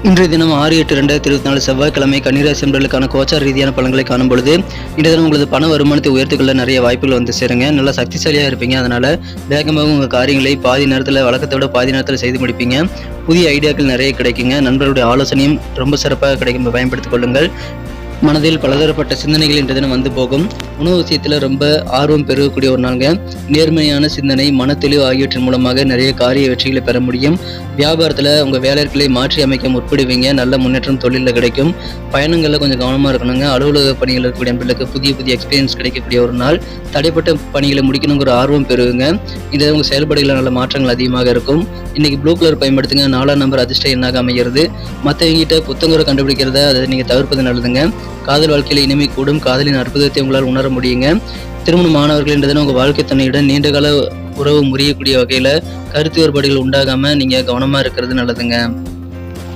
இன்றைய தினம் 6/8/2024 செவ்வாய்க்கிழமை கன்னிராசி நண்பர்களுக்கான கோச்சார ரீதியான பலன்களை காணும் பொழுது இன்றைய தினம் உங்களது பண வருமானத்தை உயர்த்திக்கொள்ள நிறைய வாய்ப்புகள் வந்து சேருங்க. நல்லா சக்திசாலியாக இருப்பீங்க. அதனால வேகமாக உங்கள் காரியங்களை பாதி நேரத்தில் வழக்கத்தை விட பாதி நேரத்தில் செய்து முடிப்பீங்க. புதிய ஐடியாக்கள் நிறைய கிடைக்குங்க. நண்பர்களுடைய ஆலோசனையும் ரொம்ப சிறப்பாக கிடைக்கும், பயன்படுத்திக் கொள்ளுங்கள். மனதில் பலதரப்பட்ட சிந்தனைகள் இன்றைய தினம் வந்து போகும். உணவு விஷயத்தில் ரொம்ப ஆர்வம் பெருகக்கூடிய ஒரு நாளுங்க. நேர்மையான சிந்தனை, மனத்தெளிவு ஆகியவற்றின் மூலமாக நிறைய காரிய வெற்றிகளை பெற முடியும். வியாபாரத்தில் உங்கள் வேலைகளை மாற்றி அமைக்க முற்படுவீங்க. நல்ல முன்னேற்றம் தொழிலில் கிடைக்கும். பயணங்களில் கொஞ்சம் கவனமாக இருக்கணுங்க. அலுவலக பணிகள் இருக்கக்கூடிய நண்பர்களுக்கு புதிய எக்ஸ்பீரியன்ஸ் கிடைக்கக்கூடிய ஒரு நாள். தடைப்பட்ட பணிகளை முடிக்கணுங்கிற ஆர்வம் பெறுவீங்க. இதில் உங்கள் செயல்பாடுகளில் நல்ல மாற்றங்கள் அதிகமாக இருக்கும். இன்னைக்கு ப்ளூ கலர் பயன்படுத்துங்க. 4ஆம் நம்பர் அதிர்ஷ்ட எண்ணாக அமைகிறது. மற்றவங்கிட்ட புத்தங்குறை கண்டுபிடிக்கிறத அதை நீங்கள் தவிர்ப்பது நல்லதுங்க. காதல் வாழ்க்கையில் இனிமை கூடும். காதலின் அற்புதத்தை உங்களால் உணர முடியுங்க. திருமணமானவர்கள் என்றதுன்னு உங்கள் வாழ்க்கை துணையுடன் நீண்டகால உறவு முறியக்கூடிய வகையில் கருத்து வேறுபாடுகள் உண்டாகாமல் நீங்கள் கவனமாக இருக்கிறது நல்லதுங்க.